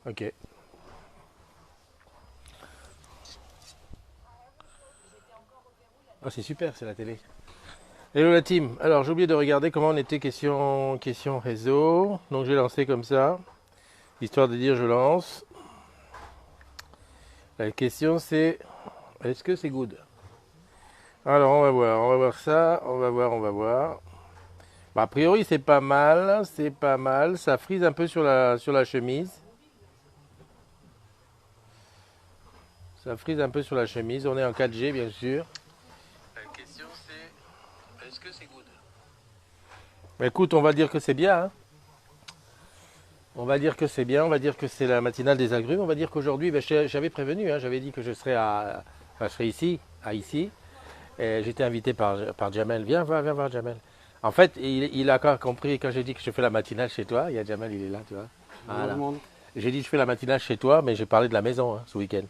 Ok. Ah, c'est super, c'est la télé. Hello la team. Alors j'ai oublié de regarder comment on était question réseau. Donc j'ai lancé comme ça, histoire de dire je lance. La question c'est est-ce que c'est good? Alors on va voir ça, on va voir. Bah, a priori c'est pas mal. Ça frise un peu sur la chemise. Ça frise un peu sur la chemise. On est en 4G bien sûr. La question c'est est-ce que c'est good? Bah, écoute, on va dire que c'est bien, hein. On va dire que c'est bien, on va dire que c'est la matinale des agrumes. On va dire qu'aujourd'hui, ben, j'avais prévenu, hein, j'avais dit que je serais enfin, je serais ici, à ici. Et j'étais invité par Jamel. Viens voir Jamel. En fait, il a compris quand j'ai dit que je fais la matinale chez toi. Il y a Jamel, il est là, tu vois. Bonjour tout Voilà. le monde. J'ai dit je fais la matinale chez toi, mais j'ai parlé de la maison hein, ce week-end.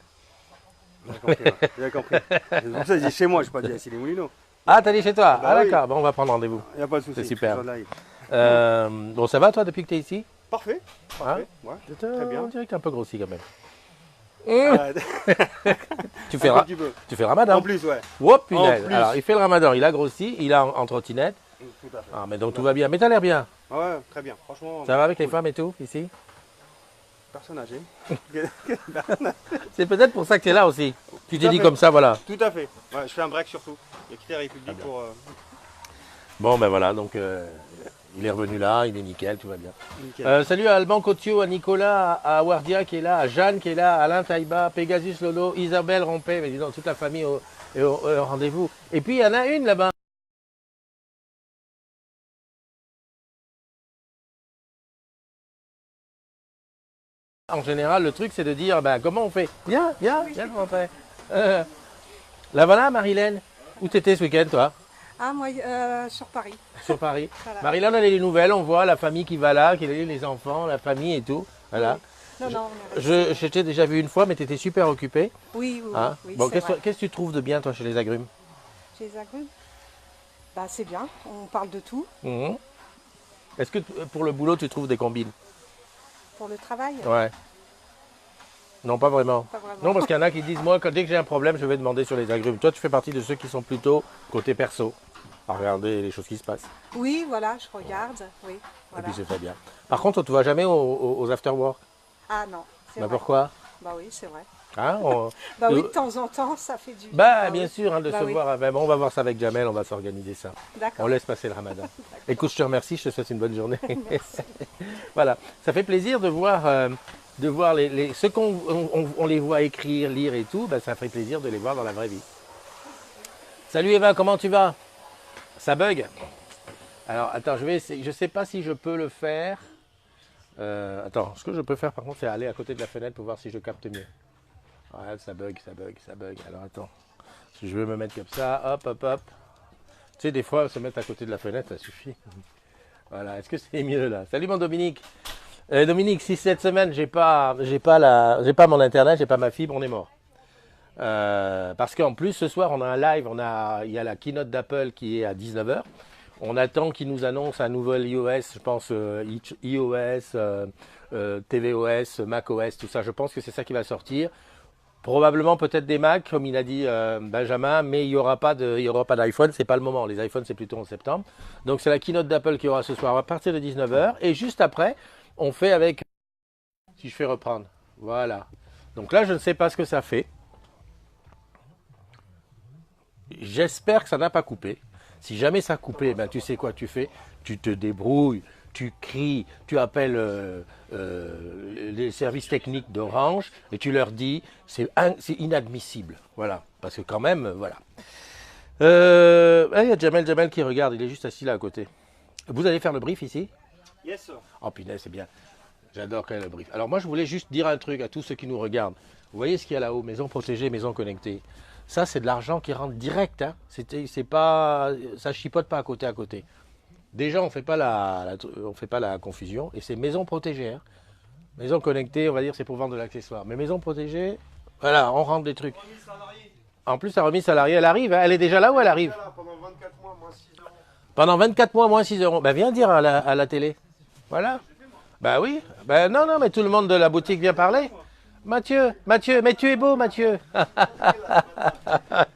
J'ai compris, ouais. J'ai compris. C'est pour ça que j'ai dit chez moi, je n'ai pas dit à les Moulineaux. Ah, t'as dit chez toi? Bah Ah oui. d'accord, bon, on va prendre rendez-vous. Il n'y a pas de souci. C'est super. je suis live. Bon, ça va toi depuis que tu es ici? Parfait. Hein? Parfait. Ouais. Très bien. On dirait que tu es un peu grossi quand même. Arrête. Tu fais, Un ra- petit peu. tu fais le ramadan? En plus, ouais. Oh punaise. En plus. Alors il fait le ramadan, il a grossi, il a en trottinette. Tout à fait. Ah mais donc tout va bien. Mais t'as l'air bien. Ah ouais, très bien. Franchement. Ça va avec les cool. femmes et tout ici? Personne âgé. C'est peut-être pour ça que tu es là aussi. Tu t'es à dit fait. comme ça, voilà. Tout à fait. Ouais, je fais un break surtout. Il a quitté la République pour. Bon ben voilà, donc il est revenu là, il est nickel, tout va bien. Nickel. Salut à Alban Cotio, à Nicolas, à Wardia qui est là, à Jeanne qui est là, à Alain Taïba, Pegasus Lolo, Isabelle Rompé, mais dis donc toute la famille au rendez-vous. Et puis il y en a une là-bas. En général, le truc c'est de dire ben, comment on fait? Viens, rentrer. La voilà Marilène. Où t'étais ce week-end toi? Ah, moi, sur Paris. Sur Paris. Voilà. Marilyn, on a les nouvelles, on voit la famille qui va là, les enfants, la famille et tout. Voilà. Non, non, on est resté. Je t'ai déjà vu une fois, mais tu étais super occupée. Oui, oui, Hein? oui, Bon, c'est vrai. qu'est-ce que tu trouves de bien, toi, chez les agrumes? Chez les agrumes, bah, c'est bien, on parle de tout. Mhm. Est-ce que pour le boulot, tu trouves des combines? Pour le travail, Ouais. Non, pas vraiment. pas vraiment. Non, parce qu'il y en a qui disent, moi, dès que j'ai un problème, je vais demander sur les agrumes. Toi, tu fais partie de ceux qui sont plutôt côté perso, à regarder les choses qui se passent. Oui, voilà, je regarde, oui, Et voilà. puis, c'est très bien. Par contre, tu vas jamais aux after-work. Ah non, c'est Bah, vrai. pourquoi? Bah oui, c'est vrai. Hein, Bah oui, de temps en temps, ça fait du bien. Bah, Ah bien oui. sûr, hein, de Bah se oui. voir. Ben, bon, on va voir ça avec Jamel, on va s'organiser ça. On D'accord. laisse passer le ramadan. Écoute, je te remercie, je te souhaite une bonne journée. Merci. Voilà, ça fait plaisir de voir ceux on les voit écrire, lire et tout, ben, ça fait plaisir de les voir dans la vraie vie. Salut Eva, comment tu vas? Ça bug? Alors, attends, je vais essayer, je sais pas si je peux le faire. Attends, ce que je peux faire par contre, c'est aller à côté de la fenêtre pour voir si je capte mieux. Ouais, ça bug. Alors attends, si je veux me mettre comme ça, hop. Tu sais, des fois, se mettre à côté de la fenêtre, ça suffit. Voilà, est-ce que c'est mieux là? Salut mon Dominique. Dominique, si cette semaine j'ai pas mon internet, j'ai pas ma fibre, on est mort. Parce qu'en plus ce soir on a un live, il y a la keynote d'Apple qui est à 19h. On attend qu'ils nous annoncent un nouvel iOS, je pense iOS, tvOS, macOS, tout ça. Je pense que c'est ça qui va sortir. Probablement peut-être des Mac, comme il a dit Benjamin, mais il y aura pas d'iPhone, c'est pas le moment. Les iPhones c'est plutôt en septembre. Donc c'est la keynote d'Apple qui aura ce soir à partir de 19h. Et juste après, on fait avec, si je fais reprendre, voilà. Donc là je ne sais pas ce que ça fait. J'espère que ça n'a pas coupé. Si jamais ça a coupé, ben, tu sais quoi tu fais? Tu te débrouilles, tu cries, tu appelles les services techniques d'Orange et tu leur dis c'est inadmissible. Voilà, parce que quand même, voilà. Il y a Jamel qui regarde, il est juste assis là à côté. Vous allez faire le brief ici? Yes, sir. Oh punaise, c'est bien. J'adore quand même le brief. Alors moi, je voulais juste dire un truc à tous ceux qui nous regardent. Vous voyez ce qu'il y a là-haut, maison protégée, maison connectée. Ça, c'est de l'argent qui rentre direct. Hein. C'est pas, ça chipote pas à côté. Déjà, on fait pas on fait pas la confusion. Et c'est maison protégée. Hein. Maison connectée, on va dire, c'est pour vendre de l'accessoire. Mais maison protégée, voilà, on rentre des trucs. En plus, la remise salariée, elle arrive. Hein. Elle est déjà là ou elle arrive? Pendant 24 mois, moins 6 euros. Pendant 24 mois, moins 6 euros. Ben, viens dire à la télé. Voilà. Bah oui. Ben non, non, mais tout le monde de la boutique vient parler. Mathieu, Mathieu, mais tu es beau, Mathieu.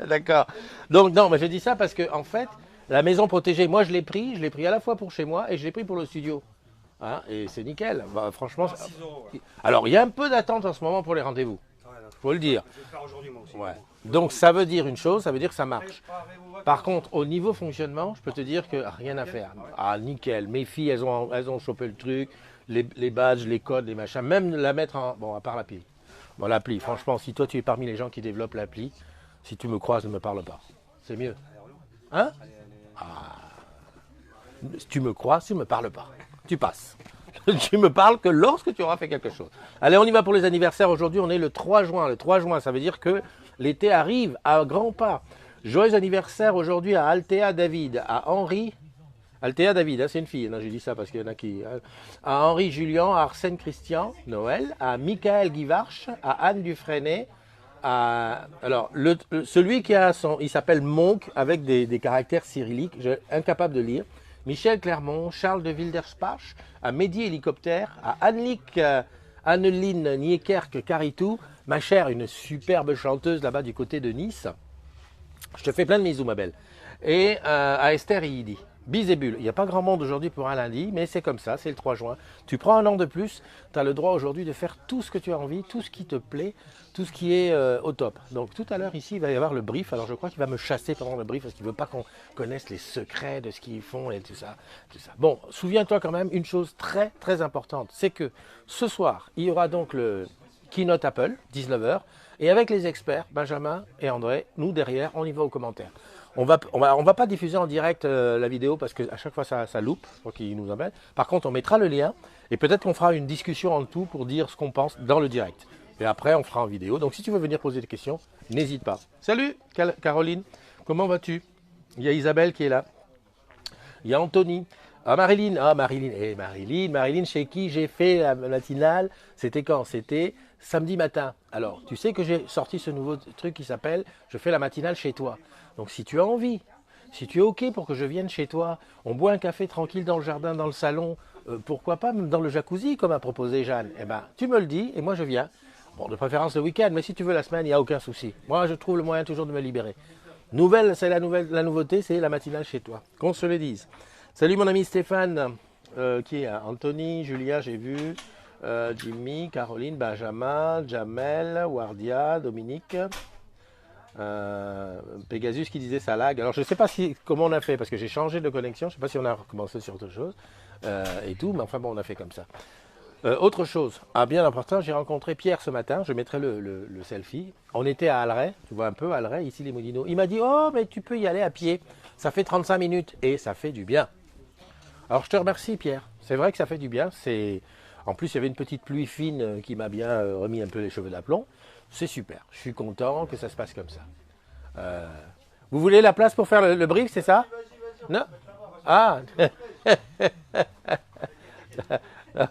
D'accord. Donc non, mais je dis ça parce que en fait, la maison protégée, moi je l'ai pris à la fois pour chez moi et je l'ai pris pour le studio. Hein, et c'est nickel. Bah, franchement. 6 euros. Ouais. Alors il y a un peu d'attente en ce moment pour les rendez-vous. Ouais, non, Faut le dire. je vais le faire aujourd'hui moi aussi. Ouais. Donc ça veut dire une chose, ça veut dire que ça marche. Par contre, au niveau fonctionnement, je peux te dire que rien à faire. Ah, nickel. Mes filles, elles ont chopé le truc, les badges, les codes, les machins. Même la mettre en. Bon, à part l'appli. Bon, l'appli, franchement, si toi tu es parmi les gens qui développent l'appli, si tu me croises, ne me parle pas. C'est mieux. Hein? Si tu me crois, tu ne me parles pas. Tu passes. Tu me parles que lorsque tu auras fait quelque chose. Allez, on y va pour les anniversaires. Aujourd'hui, on est le 3 juin. Le 3 juin, ça veut dire que l'été arrive à grands pas. Joyeux anniversaire aujourd'hui à Althea David, à Henri. Althea David, hein, c'est une fille. Non, j'ai dit ça parce qu'il y en a qui. À Henri Julien, à Arsène Christian, Noël, à Michael Guivarch, à Anne Dufresne. Alors, celui qui a il s'appelle Monk avec des caractères cyrilliques, incapable de lire. Michel Clermont, Charles de Wilderspach, à Mehdi Hélicoptère, à Anneline Niekerk Caritou, ma chère, une superbe chanteuse là-bas du côté de Nice. Je te fais plein de bisous, ma belle. Et à Esther Iidi. Bisébule. Il n'y a pas grand monde aujourd'hui pour un lundi, mais c'est comme ça, c'est le 3 juin. Tu prends un an de plus, tu as le droit aujourd'hui de faire tout ce que tu as envie, tout ce qui te plaît, tout ce qui est au top. Donc tout à l'heure ici, il va y avoir le brief. Alors je crois qu'il va me chasser pendant le brief parce qu'il ne veut pas qu'on connaisse les secrets de ce qu'ils font et tout ça, tout ça. Bon, souviens-toi quand même une chose très très importante, c'est que ce soir, il y aura donc le keynote Apple, 19h, et avec les experts, Benjamin et André, nous derrière, on y va aux commentaires. On va pas diffuser en direct la vidéo parce qu'à chaque fois ça loupe, je crois qu'ils nous embêtent. Par contre, on mettra le lien et peut-être qu'on fera une discussion en tout pour dire ce qu'on pense dans le direct. Et après, on fera en vidéo. Donc si tu veux venir poser des questions, n'hésite pas. Salut Caroline, comment vas-tu? Il y a Isabelle qui est là. Il y a Anthony. Ah Marilyn, Marilyn chez qui j'ai fait la matinale, c'était quand? C'était samedi matin. Alors, tu sais que j'ai sorti ce nouveau truc qui s'appelle « Je fais la matinale chez toi ». Donc, si tu as envie, si tu es OK pour que je vienne chez toi, on boit un café tranquille dans le jardin, dans le salon, pourquoi pas même dans le jacuzzi comme a proposé Jeanne, eh ben, tu me le dis et moi je viens. Bon, de préférence le week-end, mais si tu veux la semaine, il n'y a aucun souci. Moi, je trouve le moyen toujours de me libérer. C'est la nouveauté, c'est la matinale chez toi. Qu'on se le dise. Salut mon ami Stéphane, qui est Anthony, Julia, j'ai vu, Jimmy, Caroline, Benjamin, Jamel, Wardia, Dominique, Pegasus qui disait ça lag. Alors je ne sais pas comment on a fait, parce que j'ai changé de connexion, je ne sais pas si on a recommencé sur autre chose et tout, mais enfin bon, on a fait comme ça. Autre chose, bien important, j'ai rencontré Pierre ce matin, je mettrai le selfie. On était à Alray, tu vois un peu Alray, ici les Moulineaux. Il m'a dit, oh mais tu peux y aller à pied, ça fait 35 minutes et ça fait du bien. Alors je te remercie Pierre, c'est vrai que ça fait du bien. En plus il y avait une petite pluie fine qui m'a bien remis un peu les cheveux d'aplomb. C'est super, je suis content que ça se passe comme ça. Vous voulez la place pour faire le brief, c'est ça? Non? Ah.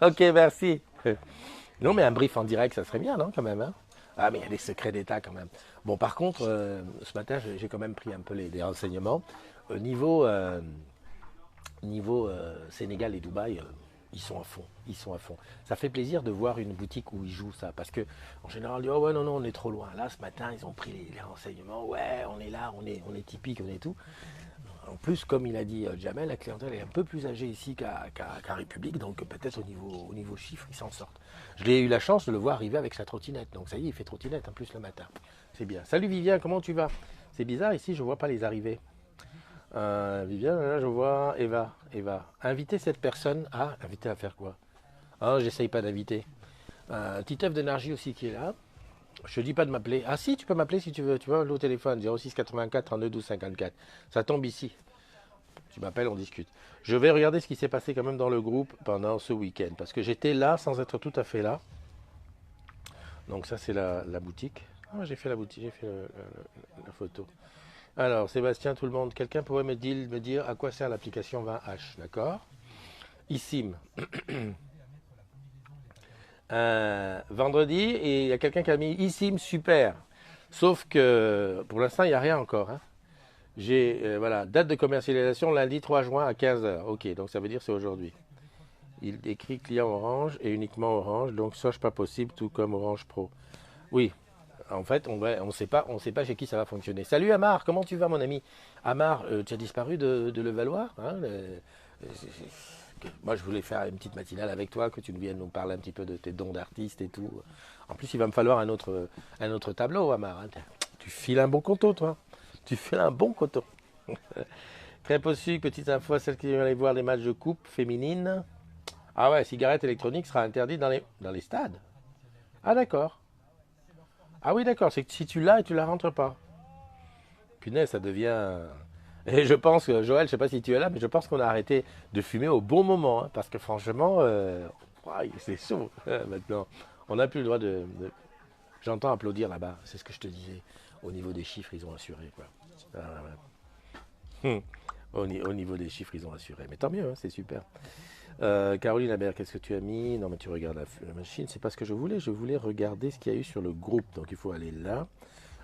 Ok, merci. Non mais un brief en direct ça serait bien, non quand même, hein? Ah mais il y a des secrets d'État quand même. Bon par contre, ce matin j'ai quand même pris un peu des renseignements. Au niveau Sénégal et Dubaï, ils sont à fond, ils sont à fond. Ça fait plaisir de voir une boutique où ils jouent ça, parce que en général, on dit, oh ouais, non, on est trop loin. Là, ce matin, ils ont pris les renseignements, ouais, on est là, on est typique, on est tout. En plus, comme il a dit Jamel, la clientèle est un peu plus âgée ici qu'à République, donc peut-être au niveau chiffre, ils s'en sortent. Je l'ai eu la chance de le voir arriver avec sa trottinette, donc ça y est, il fait trottinette en plus le matin. C'est bien. Salut Vivien, comment tu vas? C'est bizarre, ici, je ne vois pas les arrivées. Viviane, là je vois Eva. Inviter cette personne. Ah, inviter à faire quoi? Ah, j'essaye pas d'inviter. Petite œuf d'énergie aussi qui est là. Je te dis pas de m'appeler. Ah si, tu peux m'appeler si tu veux. Tu vois, au téléphone, 06 84 32 12 54. Ça tombe ici. Tu m'appelles, on discute. Je vais regarder ce qui s'est passé quand même dans le groupe pendant ce week-end. Parce que j'étais là sans être tout à fait là. Donc ça c'est la boutique. Ah, j'ai fait la boutique, j'ai fait la photo. Alors, Sébastien, tout le monde, quelqu'un pourrait me dire à quoi sert l'application 20H, d'accord? eSIM. Vendredi, et il y a quelqu'un qui a mis eSIM super. Sauf que, pour l'instant, il n'y a rien encore. Hein. J'ai, voilà, date de commercialisation lundi 3 juin à 15h. Ok, donc ça veut dire c'est aujourd'hui. Il écrit client Orange et uniquement Orange, donc Soch pas possible, tout comme Orange Pro. Oui, en fait, on sait pas chez qui ça va fonctionner. Salut Amar, comment tu vas mon ami? Amar, tu as disparu de Levallois, hein, moi, je voulais faire une petite matinale avec toi, que tu viennes nous parler un petit peu de tes dons d'artiste et tout. En plus, il va me falloir un autre tableau, Amar, hein. Tu files un bon coton, toi. Tu files un bon coton. Crêpe au sucre, petite info, celle qui veut aller voir les matchs de coupe féminine. Ah ouais, cigarette électronique sera interdite dans les stades. Ah d'accord. Ah oui, d'accord, c'est que si tu l'as et tu la rentres pas. Punaise, ça devient... Et je pense que, Joël, je sais pas si tu es là, mais je pense qu'on a arrêté de fumer au bon moment, hein, parce que franchement, ouais, c'est chaud maintenant. On n'a plus le droit J'entends applaudir là-bas, c'est ce que je te disais. Au niveau des chiffres, ils ont assuré, quoi. Ah, ouais. Au niveau des chiffres, ils ont assuré. Mais tant mieux, hein, c'est super. Caroline Habert, qu'est-ce que tu as mis? Non, mais tu regardes la machine, c'est pas ce que je voulais. Je voulais regarder ce qu'il y a eu sur le groupe, donc il faut aller là.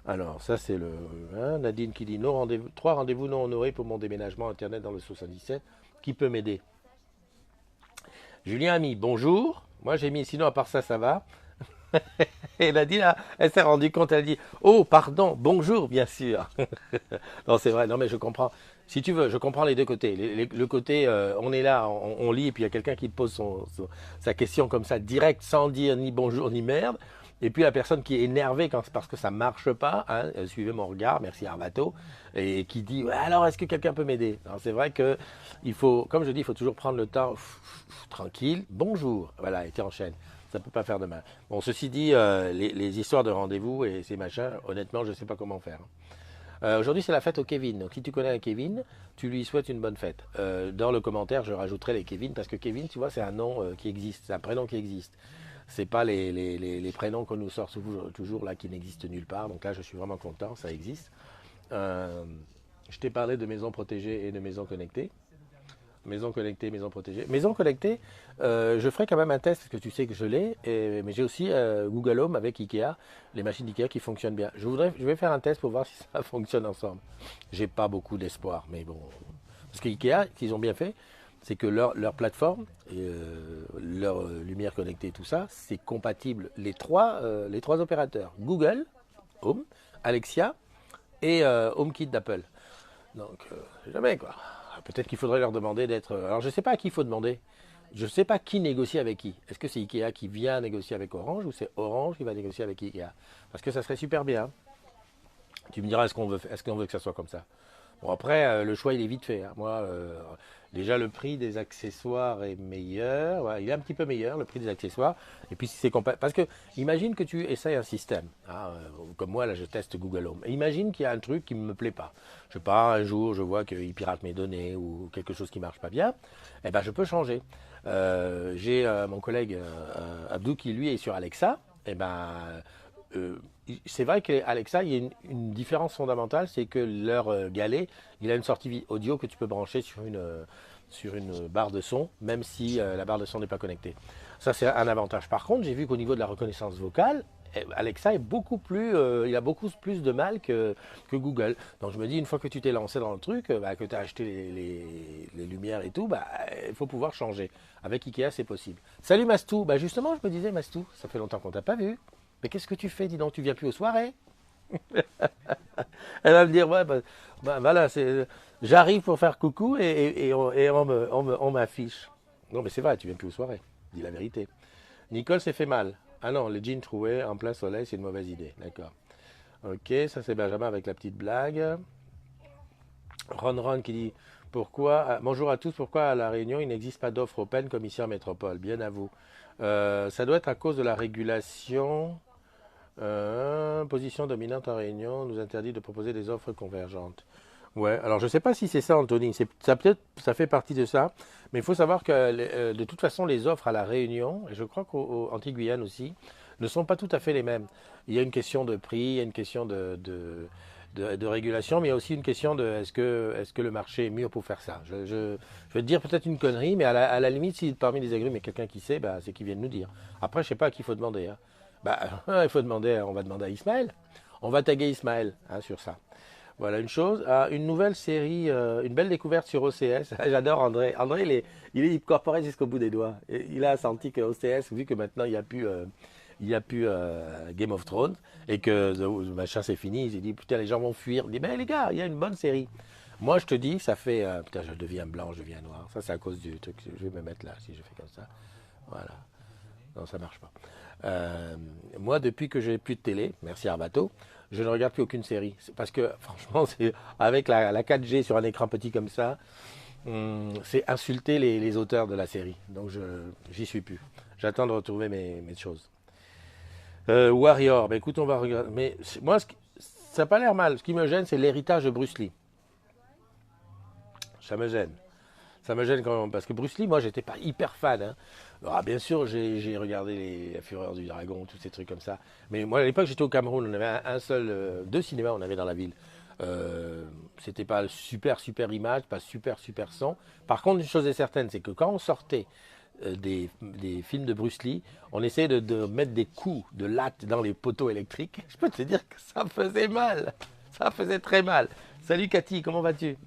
Alors, ça c'est le... hein, Nadine qui dit 3 rendez-vous non honorés pour mon déménagement internet dans le 77. Qui peut m'aider? Julien a mis bonjour. Moi j'ai mis sinon à part ça, ça va. Et Nadine, elle s'est rendue compte, elle dit oh pardon, bonjour bien sûr. Non c'est vrai, non mais je comprends. Si tu veux, je comprends les deux côtés. Le côté, on est là, on lit, et puis il y a quelqu'un qui pose sa question comme ça, direct, sans dire ni bonjour ni merde. Et puis la personne qui est énervée parce que ça ne marche pas, hein, suivez mon regard, merci Arvato, et qui dit ouais, alors est-ce que quelqu'un peut m'aider? Alors c'est vrai que il faut, comme je dis, il faut toujours prendre le temps tranquille, bonjour, voilà, et tu enchaînes. Ça ne peut pas faire de mal. Bon, ceci dit, les histoires de rendez-vous et ces machins, honnêtement, je ne sais pas comment faire. Aujourd'hui, c'est la fête au Kevin. Donc, si tu connais un Kevin, tu lui souhaites une bonne fête. Dans le commentaire, je rajouterai les Kevin parce que Kevin, tu vois, c'est un nom qui existe, c'est un prénom qui existe. C'est pas les prénoms qu'on nous sort toujours là qui n'existent nulle part. Donc là, je suis vraiment content, ça existe. Je t'ai parlé de maisons protégées et de maisons connectées. Maison connectée, maison protégée. Maison connectée, je ferai quand même un test parce que tu sais que je l'ai, mais j'ai aussi Google Home avec Ikea, les machines d'Ikea qui fonctionnent bien. Je vais faire un test pour voir si ça fonctionne ensemble. J'ai pas beaucoup d'espoir, mais bon. Parce que Ikea, ce qu'ils ont bien fait, c'est que leur plateforme, et, leur lumière connectée, tout ça, c'est compatible les trois opérateurs. Google, Home, Alexia et HomeKit d'Apple. Donc, jamais quoi. Peut-être qu'il faudrait leur demander d'être... Alors, je ne sais pas à qui il faut demander. Je ne sais pas qui négocie avec qui. Est-ce que c'est Ikea qui vient négocier avec Orange ou c'est Orange qui va négocier avec Ikea? Parce que ça serait super bien. Tu me diras, est-ce qu'on veut que ça soit comme ça? Bon, après, le choix, il est vite fait, hein. Moi, déjà, le prix des accessoires est meilleur. Ouais, il est un petit peu meilleur, le prix des accessoires. Et puis, si c'est compatible... Parce que, imagine que tu essayes un système. Hein, comme moi, là, je teste Google Home. Et imagine qu'il y a un truc qui ne me plaît pas. Je sais pas, un jour, je vois qu'il pirate mes données ou quelque chose qui ne marche pas bien. Eh ben, je peux changer. J'ai mon collègue Abdou qui, lui, est sur Alexa. Eh ben... c'est vrai qu'Alexa, il y a une différence fondamentale, c'est que leur galet, il a une sortie audio que tu peux brancher sur une barre de son, même si la barre de son n'est pas connectée. Ça, c'est un avantage. Par contre, j'ai vu qu'au niveau de la reconnaissance vocale, Alexa est beaucoup plus, il a beaucoup plus de mal que Google. Donc je me dis, une fois que tu t'es lancé dans le truc, que tu as acheté les lumières et tout, il faut pouvoir changer. Avec Ikea, c'est possible. Salut Mastou. Justement, je me disais, Mastou, ça fait longtemps qu'on t'a pas vu. Mais qu'est-ce que tu fais? Dis donc, tu viens plus aux soirées? Elle va me dire, ouais, voilà, j'arrive pour faire coucou et on m'affiche. Non, mais c'est vrai, tu viens plus aux soirées. Dis la vérité. Nicole s'est fait mal. Ah non, le jean troué en plein soleil, c'est une mauvaise idée. D'accord. Ok, ça c'est Benjamin avec la petite blague. Ron qui dit, bonjour à tous, pourquoi à La Réunion il n'existe pas d'offre open comme ici en métropole? Bien à vous. Ça doit être à cause de la régulation. Position dominante en Réunion nous interdit de proposer des offres convergentes. Ouais, alors je ne sais pas si c'est ça, Anthony. Ça fait partie de ça. Mais il faut savoir que de toute façon, les offres à La Réunion, et je crois qu'en Antilles-Guyane aussi, ne sont pas tout à fait les mêmes. Il y a une question de prix, il y a une question de régulation, mais il y a aussi une question de est-ce que le marché est mieux pour faire ça. Je vais te dire peut-être une connerie, mais à la limite, si parmi les agrumes il y a quelqu'un qui sait, c'est qu'il vient de nous dire. Après, je ne sais pas à qui il faut demander. Hein. Il faut demander, on va demander à Ismaël. On va taguer Ismaël sur ça. Voilà une chose. Ah, une nouvelle série, une belle découverte sur OCS. J'adore André. André, il est incorporé jusqu'au bout des doigts. Et il a senti que OCS, vu que maintenant il y a plus Game of Thrones et que machin c'est fini, il s'est dit putain les gens vont fuir. Il dit ben les gars, il y a une bonne série. Moi je te dis, ça fait putain je deviens blanc, je deviens noir. Ça c'est à cause du truc. Je vais me mettre là si je fais comme ça. Voilà. Non ça marche pas. Moi depuis que j'ai plus de télé, merci Arbato, je ne regarde plus aucune série. Parce que franchement c'est avec la 4G sur un écran petit comme ça. C'est insulter les auteurs de la série. Donc j'y suis plus. J'attends de retrouver mes choses. Warrior, bah écoute, on va regarder. Mais moi, ça n'a pas l'air mal. Ce qui me gêne, c'est l'héritage de Bruce Lee. Ça me gêne. Ça me gêne quand même. Parce que Bruce Lee, moi, j'étais pas hyper fan. Hein. Alors, bien sûr, j'ai regardé La Fureur du Dragon, tous ces trucs comme ça. Mais moi, à l'époque, j'étais au Cameroun. On avait un seul, deux cinémas, on avait dans la ville. C'était pas super image, pas super son. Par contre, une chose est certaine, c'est que quand on sortait des films de Bruce Lee, on essayait de mettre des coups de latte dans les poteaux électriques. Je peux te dire que ça faisait mal. Ça faisait très mal. Salut Cathy, comment vas-tu?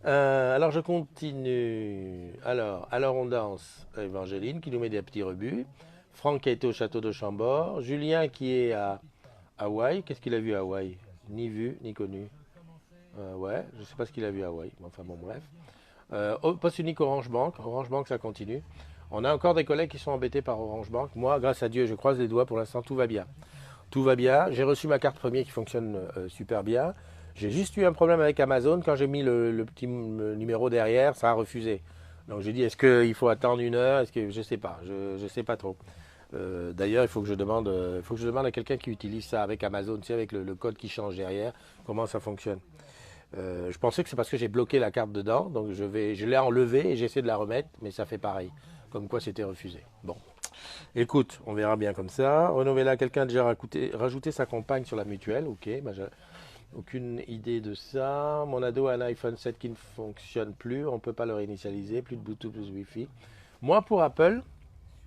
Alors je continue. Alors on danse. Evangeline qui nous met des petits rebuts. Franck qui a été au château de Chambord. Julien qui est à Hawaï. Qu'est-ce qu'il a vu à Hawaï? Ni vu, ni connu. Ouais, je ne sais pas ce qu'il a vu à Hawaï. Enfin bon, bref. Poste unique Orange Bank. Orange Bank, ça continue. On a encore des collègues qui sont embêtés par Orange Bank. Moi, grâce à Dieu, je croise les doigts. Pour l'instant, tout va bien. Tout va bien. J'ai reçu ma carte premier qui fonctionne super bien. J'ai juste eu un problème avec Amazon. Quand j'ai mis le petit numéro derrière, ça a refusé. Donc j'ai dit, est-ce qu'il faut attendre une heure? Est-ce que je sais pas. Je sais pas trop. D'ailleurs, il faut que je demande à quelqu'un qui utilise ça avec Amazon, tu sais, avec le code qui change derrière, comment ça fonctionne. Je pensais que c'est parce que j'ai bloqué la carte dedans, donc je l'ai enlevée et j'essaie de la remettre, mais ça fait pareil. Comme quoi c'était refusé. Bon. Écoute, on verra bien comme ça. Renovella, quelqu'un a déjà rajouté sa compagne sur la mutuelle. Ok, bah, j'ai aucune idée de ça. Mon ado a un iPhone 7 qui ne fonctionne plus. On ne peut pas le réinitialiser. Plus de Bluetooth, plus de Wi-Fi. Moi, pour Apple,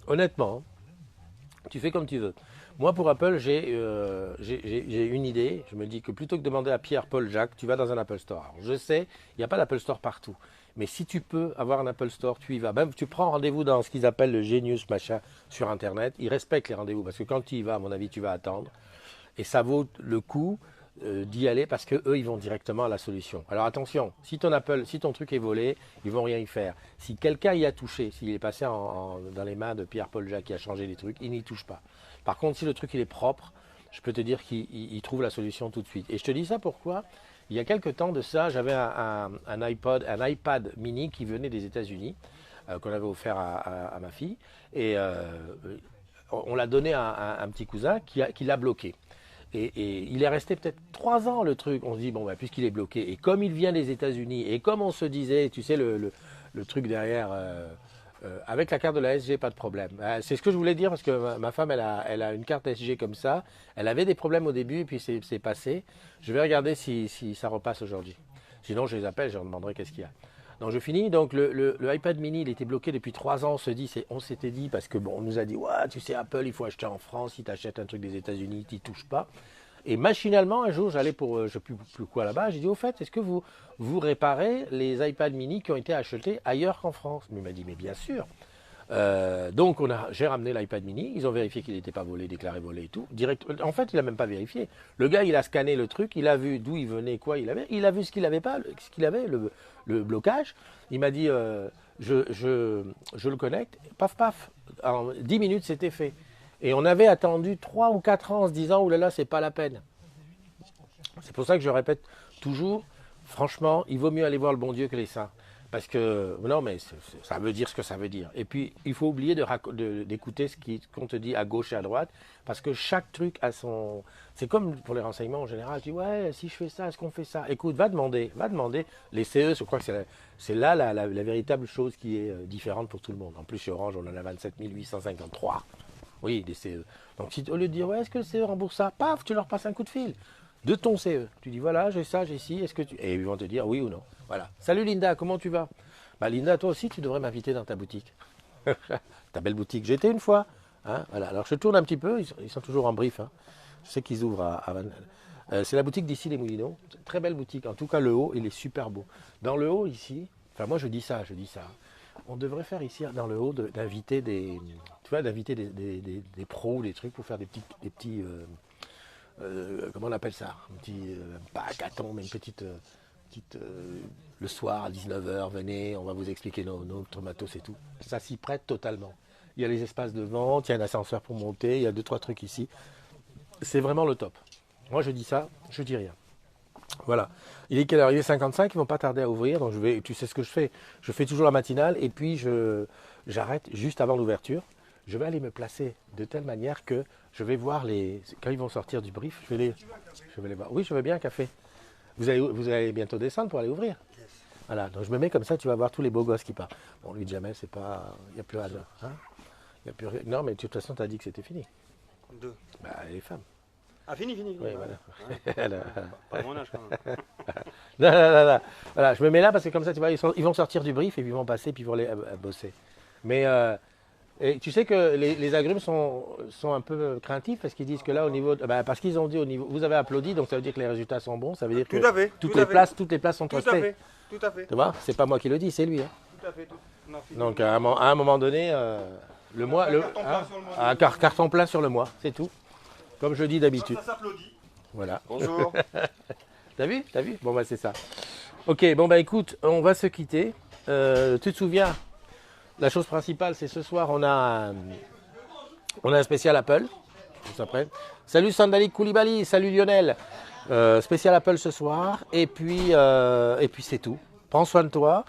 honnêtement, tu fais comme tu veux. Moi, pour Apple, j'ai une idée. Je me dis que plutôt que de demander à Pierre, Paul, Jacques, tu vas dans un Apple Store. Alors, je sais, il n'y a pas d'Apple Store partout. Mais si tu peux avoir un Apple Store, tu y vas. Même tu prends rendez-vous dans ce qu'ils appellent le Genius machin sur Internet. Ils respectent les rendez-vous parce que quand tu y vas, à mon avis, tu vas attendre. Et ça vaut le coup d'y aller parce que eux, ils vont directement à la solution. Alors attention, si ton truc est volé, ils vont rien y faire. Si quelqu'un y a touché, s'il est passé dans les mains de Pierre, Paul, Jacques qui a changé les trucs, il n'y touche pas. Par contre, si le truc il est propre, je peux te dire qu'il trouve la solution tout de suite. Et je te dis ça pourquoi? Il y a quelques temps de ça, j'avais un iPad mini qui venait des États-Unis, qu'on avait offert à ma fille. Et on l'a donné à un petit cousin qui l'a bloqué. Et il est resté peut-être 3 ans le truc. On se dit, bon, bah, puisqu'il est bloqué, et comme il vient des États-Unis, et comme on se disait, tu sais, le truc derrière, avec la carte de la SG, pas de problème. C'est ce que je voulais dire parce que ma femme, elle a une carte SG comme ça. Elle avait des problèmes au début et puis c'est passé. Je vais regarder si ça repasse aujourd'hui. Sinon, je les appelle, je leur demanderai qu'est-ce qu'il y a. Donc je finis. Donc le iPad mini, il était bloqué depuis 3 ans. On s'était dit, parce que bon, on nous a dit, ouais, tu sais, Apple, il faut acheter en France. Si tu achètes un truc des États-Unis, tu n'y touches pas. Et machinalement, un jour, j'allais pour, je ne sais plus quoi là-bas, j'ai dit, au fait, est-ce que vous réparez les iPad mini qui ont été achetés ailleurs qu'en France? Mais il m'a dit, mais bien sûr. Donc j'ai ramené l'iPad mini, ils ont vérifié qu'il n'était pas volé, déclaré volé et tout. En fait, il n'a même pas vérifié. Le gars, il a scanné le truc, il a vu d'où il venait, quoi il a vu ce qu'il avait pas, le blocage. Il m'a dit, je le connecte, paf paf, en 10 minutes c'était fait. Et on avait attendu 3 ou 4 ans en se disant, oulala, c'est pas la peine. C'est pour ça que je répète toujours, franchement, il vaut mieux aller voir le bon Dieu que les saints. Parce que, non, mais ça veut dire ce que ça veut dire. Et puis, il faut oublier d'écouter ce qu'on te dit à gauche et à droite, parce que chaque truc a son... C'est comme pour les renseignements en général, tu dis, ouais, si je fais ça, est-ce qu'on fait ça? Écoute, va demander. Les CE, je crois que c'est là la véritable chose qui est différente pour tout le monde. En plus, chez Orange, on en a 27 853. Oui, des CE. Donc, si, au lieu de dire, ouais, est-ce que le CE rembourse ça? Paf, tu leur passes un coup de fil de ton CE. Tu dis, voilà, j'ai ça, j'ai ci, est-ce que tu... Et ils vont te dire oui ou non. Voilà. Salut Linda, comment tu vas? Bah Linda, toi aussi, tu devrais m'inviter dans ta boutique. Ta belle boutique. J'étais une fois. Hein, voilà. Alors, je tourne un petit peu, ils sont toujours en brief. Hein. Je sais qu'ils ouvrent C'est la boutique d'ici les Moulineaux. Très belle boutique. En tout cas, le haut, il est super beau. Dans le haut, ici, enfin moi je dis ça. On devrait faire ici, dans le haut, d'inviter d'inviter des pros, des trucs pour faire des petits comment on appelle ça? Un petit, pas hackathon, mais une petite, le soir à 19h, venez, on va vous expliquer notre matos et tout. Ça s'y prête totalement. Il y a les espaces de vente, il y a un ascenseur pour monter, il y a 2-3 trucs ici. C'est vraiment le top. Moi je dis ça, je dis rien. Voilà. Il est quelle heure? Il est 55, ils vont pas tarder à ouvrir, donc tu sais ce que je fais. Je fais toujours la matinale et puis j'arrête juste avant l'ouverture. Je vais aller me placer de telle manière que je vais voir quand ils vont sortir du brief, je vais les voir. Oui, je veux bien un café. Vous allez bientôt descendre pour aller ouvrir. Yes. Voilà, donc je me mets comme ça, tu vas voir tous les beaux gosses qui partent. Bon, lui, Jamel, c'est pas. Il n'y a plus rien. Hein, y a plus rien. Non, mais de toute façon, tu as dit que c'était fini. 2. Bah, les femmes. Ah, fini. Oui, voilà. Ouais. Pas mon âge quand même. Non. Voilà, je me mets là parce que comme ça, tu vois, ils vont sortir du brief et puis ils vont passer puis ils vont aller bosser. Mais et tu sais que les agrumes sont un peu craintifs parce qu'ils disent que là, au niveau. Parce qu'ils ont dit au niveau. Vous avez applaudi, donc ça veut dire que les résultats sont bons. Ça veut dire que Tout à fait, toutes tout les à fait. places sont Tout à trustées. fait. Tout à fait. Tu vois, c'est pas moi qui le dis, c'est lui. Hein. Tout à fait. On a fini. Donc à un moment donné, le mois, un carton plein sur le mois, c'est tout. Comme je dis d'habitude. Ça s'applaudit. Voilà. Bonjour. T'as vu? Bon bah c'est ça. Ok, bon bah écoute, on va se quitter. Tu te souviens, la chose principale, c'est ce soir, on a un spécial Apple. On s'apprête. Salut Sandali Koulibaly, salut Lionel. Spécial Apple ce soir. Et puis c'est tout. Prends soin de toi.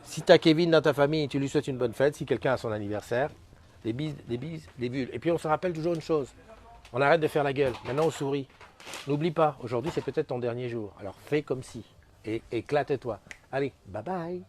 Si tu as Kevin dans ta famille, tu lui souhaites une bonne fête. Si quelqu'un a son anniversaire, des bises, des bulles. Et puis on se rappelle toujours une chose. On arrête de faire la gueule. Maintenant on sourit. N'oublie pas, aujourd'hui c'est peut-être ton dernier jour. Alors fais comme si. Et éclate-toi. Allez, bye bye.